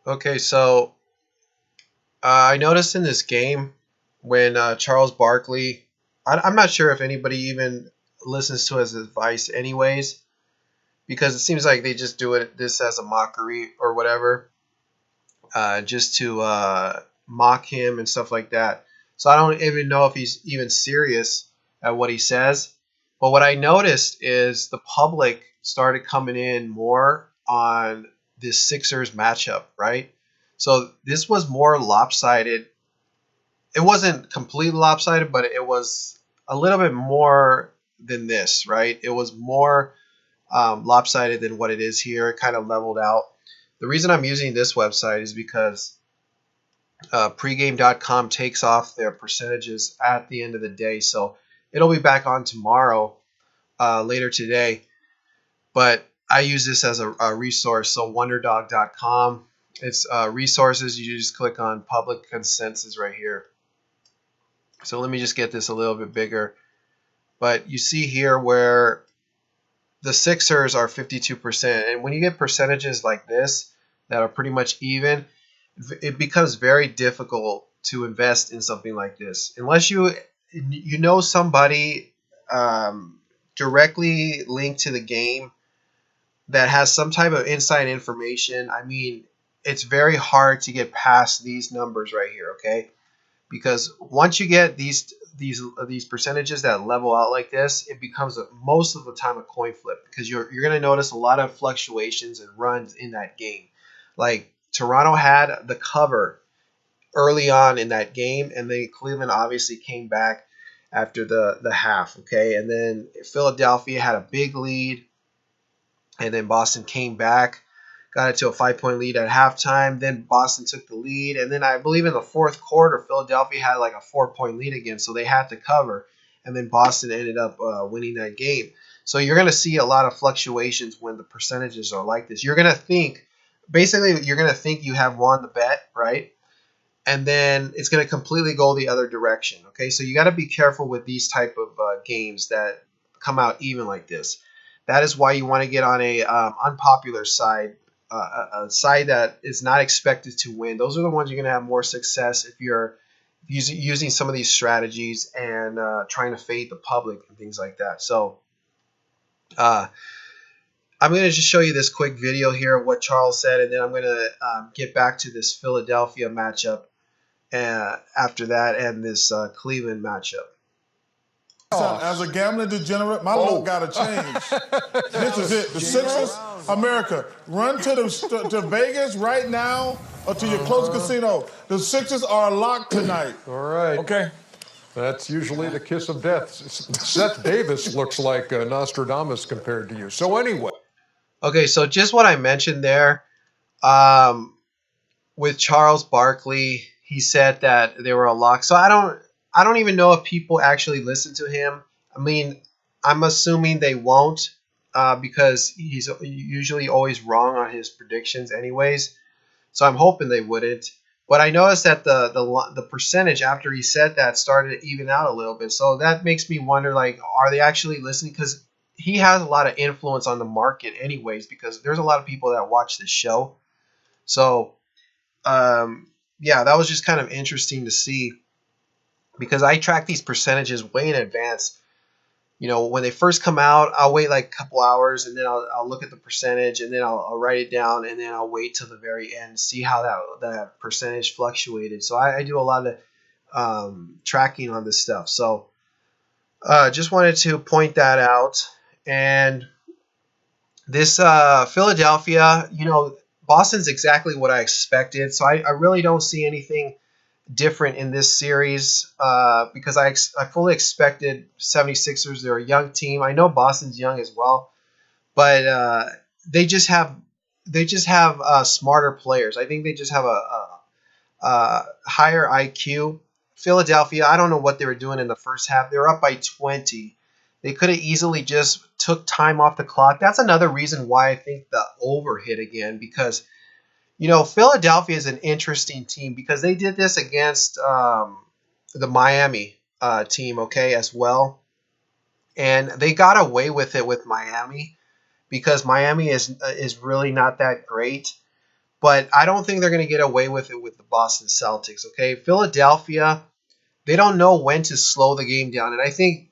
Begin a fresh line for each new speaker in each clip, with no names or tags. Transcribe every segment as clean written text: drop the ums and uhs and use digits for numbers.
Okay, so I noticed in this game when Charles Barkley, I'm not sure if anybody even listens to his advice, anyways, because it seems like they just do this as a mockery or whatever, just to mock him and stuff like that. So I don't even know if he's even serious at what he says. But what I noticed is the public started coming in more on this Sixers matchup, right? So this was more lopsided. It wasn't completely lopsided, but it was a little bit more than this, right? It was more lopsided than what it is here. It kind of leveled out. The reason I'm using this website is because pregame.com takes off their percentages at the end of the day. So it'll be back on tomorrow, later today. But I use this as a resource. So wonderdog.com. It's resources. You just click on public consensus right here. So let me just get this a little bit bigger. But you see here where the Sixers are 52%. And when you get percentages like this that are pretty much even, it becomes very difficult to invest in something like this. Unless you know somebody directly linked to the game that has some type of inside information. I mean, it's very hard to get past these numbers right here, okay? Because once you get these percentages that level out like this, it becomes most of the time a coin flip, because you're going to notice a lot of fluctuations and runs in that game. Like Toronto had the cover early on in that game, and then Cleveland obviously came back after the half, okay? And then Philadelphia had a big lead, and then Boston came back, got it to a 5-point lead at halftime. Then Boston took the lead, and then I believe in the fourth quarter, Philadelphia had like a 4-point lead again, so they had to cover, and then Boston ended up winning that game. So you're going to see a lot of fluctuations when the percentages are like this. You're going to think, basically, you're going to think you have won the bet, right? And then it's going to completely go the other direction, okay? So you got to be careful with these type of games that come out even like this. That is why you want to get on a unpopular side, a side that is not expected to win. Those are the ones you're going to have more success if you're using some of these strategies and trying to fade the public and things like that. So I'm going to just show you this quick video here of what Charles said, and then I'm going to get back to this Philadelphia matchup after that, and this Cleveland matchup.
As a gambling degenerate, my look got to change. This is it. The Sixers, America, run to Vegas right now or to your closest casino. The Sixers are locked tonight.
All right.
Okay.
That's usually the kiss of death. Seth Davis looks like Nostradamus compared to you. So anyway.
Okay, so just what I mentioned there, with Charles Barkley, he said that they were a lock. So I don't even know if people actually listen to him. I mean, I'm assuming they won't, because he's usually always wrong on his predictions anyways. So I'm hoping they wouldn't. But I noticed that the percentage after he said that started to even out a little bit. So that makes me wonder, like, are they actually listening? Because he has a lot of influence on the market anyways, because there's a lot of people that watch this show. So, yeah, that was just kind of interesting to see, because I track these percentages way in advance. You know, when they first come out, I'll wait like a couple hours, and then I'll look at the percentage, and then I'll write it down, and then I'll wait till the very end to see how that percentage fluctuated. So I do a lot of tracking on this stuff. So just wanted to point that out. And this Philadelphia, you know, Boston's exactly what I expected. So I really don't see anything different in this series, because I fully expected 76ers. They're a young team. I know Boston's young as well, but they just have smarter players. I think they just have a higher IQ. Philadelphia, I don't know what they were doing in the first half. They were up by 20. They could have easily just took time off the clock. That's another reason why I think the over hit again, because you know, Philadelphia is an interesting team, because they did this against the Miami team, okay, as well. And they got away with it with Miami, because Miami is really not that great. but I don't think they're going to get away with it with the Boston Celtics. Okay, Philadelphia, they don't know when to slow the game down, and I think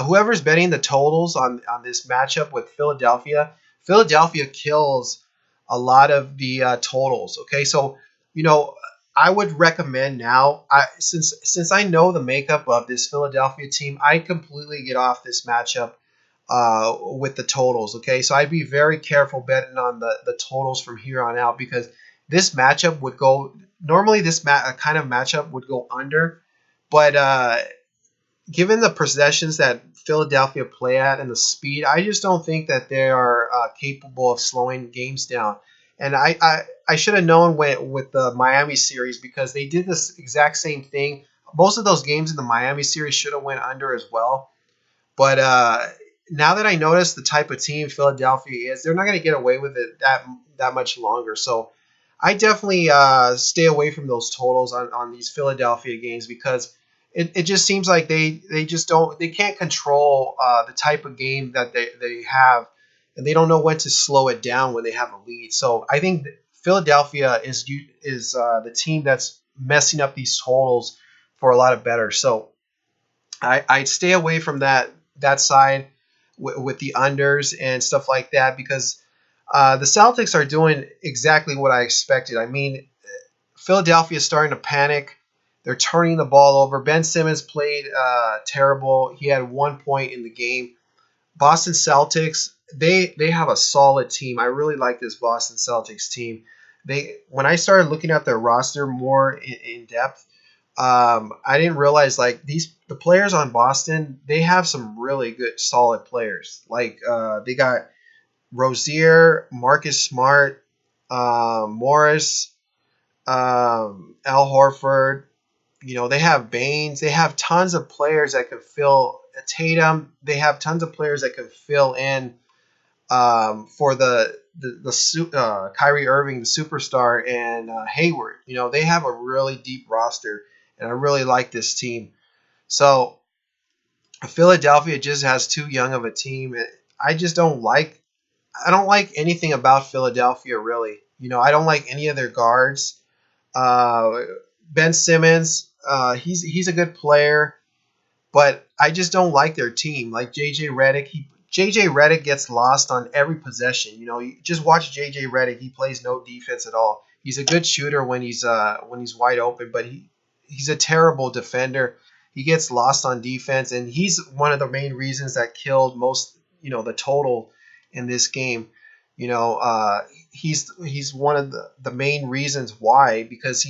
whoever's betting the totals on this matchup with Philadelphia, Philadelphia kills a lot of the totals. Okay, so you know I would recommend now. Since I know the makeup of this Philadelphia team, I completely get off this matchup with the totals. Okay, so I'd be very careful betting on the totals from here on out because this matchup would go normally this kind of matchup would go under, but given the possessions that Philadelphia play at and the speed, I just don't think that they are capable of slowing games down. And I should have known with the Miami series because they did this exact same thing. Most of those games in the Miami series should have went under as well. But now that I notice the type of team Philadelphia is, they're not going to get away with it that much longer. So I definitely stay away from those totals on these Philadelphia games because it just seems like they can't control the type of game that they have, and they don't know when to slow it down when they have a lead. So I think Philadelphia is the team that's messing up these totals for a lot of bettors. So I'd stay away from that side with the unders and stuff like that because the Celtics are doing exactly what I expected. I mean, Philadelphia is starting to panic. They're turning the ball over. Ben Simmons played terrible. He had 1 point in the game. Boston Celtics, they have a solid team. I really like this Boston Celtics team. When I started looking at their roster more in depth, I didn't realize like the players on Boston, they have some really good solid players. Like they got Rozier, Marcus Smart, Morris, Al Horford. You know, they have Baines. They have tons of players that could fill Tatum. They have tons of players that could fill in for the Kyrie Irving, the superstar, and Hayward. You know, they have a really deep roster, and I really like this team. So Philadelphia just has too young of a team. I just don't like. I don't like anything about Philadelphia really. You know, I don't like any of their guards. Ben Simmons, he's a good player, but I just don't like their team. Like JJ Redick gets lost on every possession. You know, you just watch JJ Redick. He plays no defense at all. He's a good shooter when he's wide open, but he's a terrible defender. He gets lost on defense, and he's one of the main reasons that killed the total in this game. You know, he's one of the main reasons why because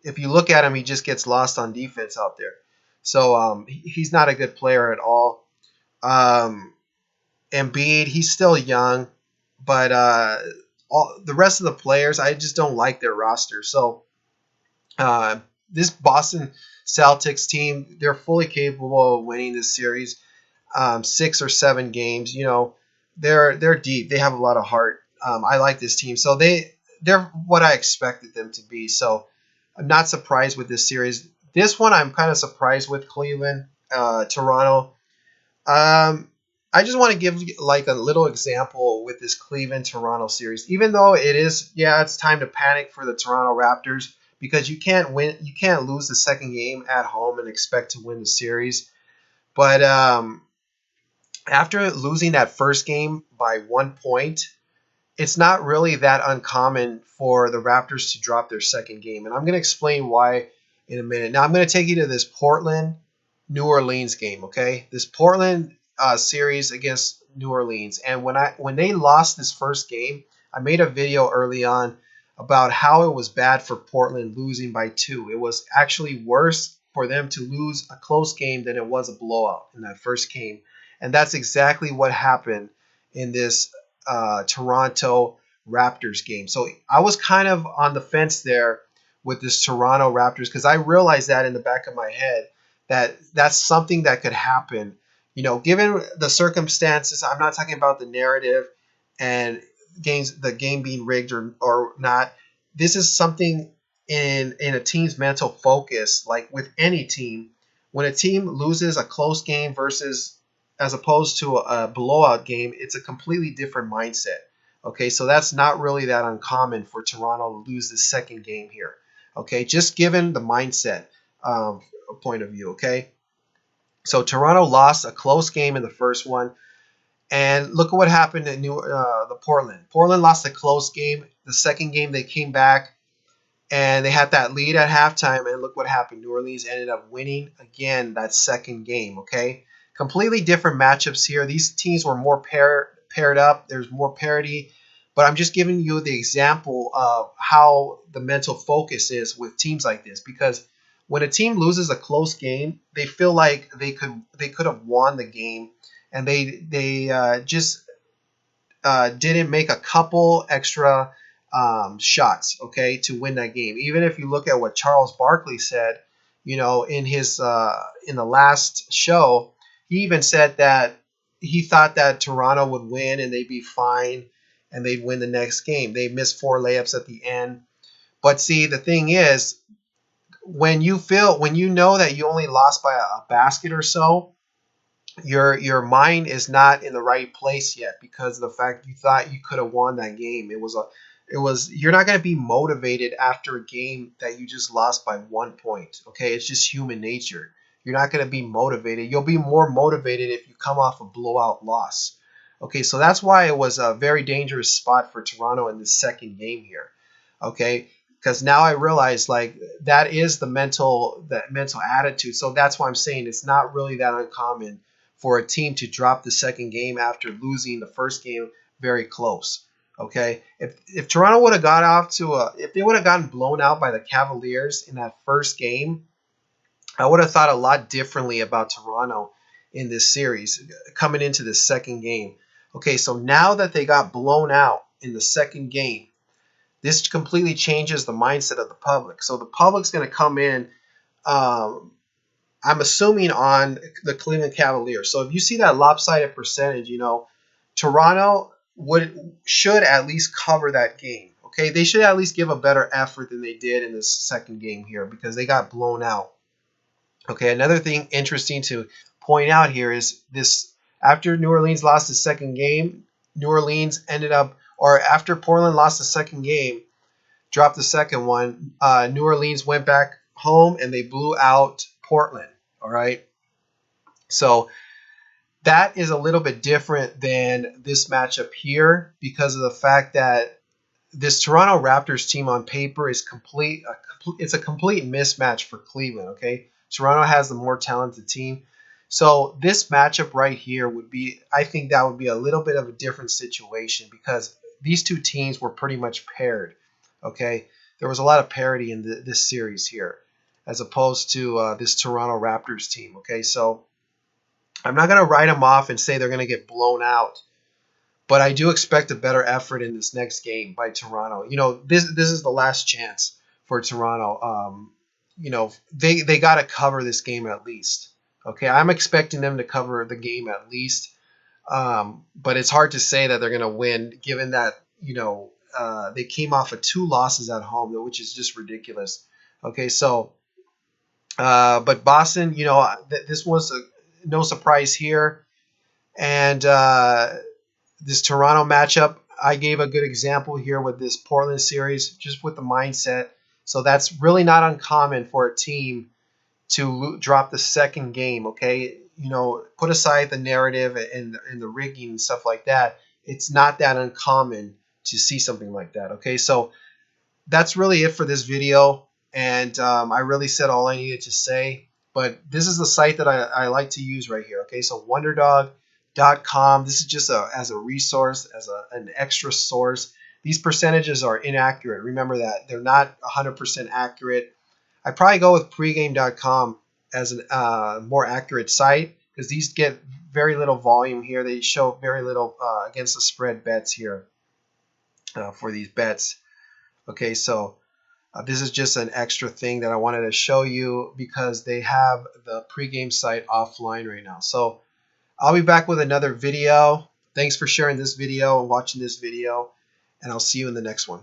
if you look at him, he just gets lost on defense out there. So he's not a good player at all. Embiid, he's still young, but the rest of the players, I just don't like their roster. So this Boston Celtics team, they're fully capable of winning this series, 6 or 7 games. You know, they're deep. They have a lot of heart. I like this team, so they're what I expected them to be. So I'm not surprised with this series. This one I'm kind of surprised with Cleveland, Toronto. I just want to give like a little example with this Cleveland-Toronto series. Even though it's time to panic for the Toronto Raptors because you can't lose the second game at home and expect to win the series. But after losing that first game by 1 point, it's not really that uncommon for the Raptors to drop their second game. And I'm going to explain why in a minute. Now, I'm going to take you to this Portland-New Orleans game, okay? This Portland series against New Orleans. And when they lost this first game, I made a video early on about how it was bad for Portland losing by 2. It was actually worse for them to lose a close game than it was a blowout in that first game. And that's exactly what happened in this Toronto Raptors game. So I was kind of on the fence there with this Toronto Raptors because I realized that in the back of my head that that's something that could happen. You know, given the circumstances, I'm not talking about the narrative and the game being rigged or not. This is something in a team's mental focus, like with any team. When a team loses a close game versus as opposed to a blowout game, it's a completely different mindset. Okay, so that's not really that uncommon for Toronto to lose the second game here. Okay, just given the mindset point of view. Okay, so Toronto lost a close game in the first one, and look at what happened in the Portland. Portland lost a close game. The second game they came back and they had that lead at halftime, and look what happened. New Orleans ended up winning again that second game. Okay, completely different matchups here. These teams were more paired up. There's more parity, but I'm just giving you the example of how the mental focus is with teams like this. Because when a team loses a close game, they feel like they could have won the game, and they just didn't make a couple extra shots, okay, to win that game. Even if you look at what Charles Barkley said, in his in the last show, he even said that he thought that Toronto would win and they'd be fine and they'd win the next game. They missed 4 layups at the end. But see, the thing is, when you know that you only lost by a basket or so, your mind is not in the right place yet because of the fact you thought you could have won that game. You're not going to be motivated after a game that you just lost by 1 point. Okay, it's just human nature. You're not going to be motivated. You'll be more motivated if you come off a blowout loss. Okay, so that's why it was a very dangerous spot for Toronto in the second game here. Okay, because now I realize like that is the mental attitude. So that's why I'm saying it's not really that uncommon for a team to drop the second game after losing the first game very close. Okay, if Toronto would have got if they would have gotten blown out by the Cavaliers in that first game, I would have thought a lot differently about Toronto in this series coming into the second game. Okay, so now that they got blown out in the second game, this completely changes the mindset of the public. So the public's going to come in, I'm assuming, on the Cleveland Cavaliers. So if you see that lopsided percentage, Toronto should at least cover that game. Okay, they should at least give a better effort than they did in this second game here because they got blown out. Okay, another thing interesting to point out here is this: after New Orleans lost the second game, New Orleans ended up, or after Portland lost the second game, dropped the second one, New Orleans went back home and they blew out Portland. All right, so that is a little bit different than this matchup here because of the fact that this Toronto Raptors team on paper is it's a complete mismatch for Cleveland. Okay, Toronto has the more talented team. So this matchup right here I think that would be a little bit of a different situation because these two teams were pretty much paired. Okay, there was a lot of parity in this series here as opposed to this Toronto Raptors team. Okay, so I'm not going to write them off and say they're going to get blown out, but I do expect a better effort in this next game by Toronto. This is the last chance for Toronto. They got to cover this game at least. Okay, I'm expecting them to cover the game at least, but it's hard to say that they're going to win given that they came off of 2 losses at home, which is just ridiculous. Okay, so but Boston, this was no surprise here, and this Toronto matchup, I gave a good example here with this Portland series, just with the mindset. So that's really not uncommon for a team to drop the second game. Okay, put aside the narrative and the rigging and stuff like that. It's not that uncommon to see something like that. Okay, so that's really it for this video, and I really said all I needed to say. But this is the site that I like to use right here. Okay, so Wonderdog.com. This is just as a resource, as an extra source. These percentages are inaccurate. Remember that. They're not 100% accurate. I probably go with pregame.com as a more accurate site because these get very little volume here. They show very little against the spread bets here for these bets. Okay, so this is just an extra thing that I wanted to show you because they have the pregame site offline right now. So I'll be back with another video. Thanks for sharing this video and watching this video, and I'll see you in the next one.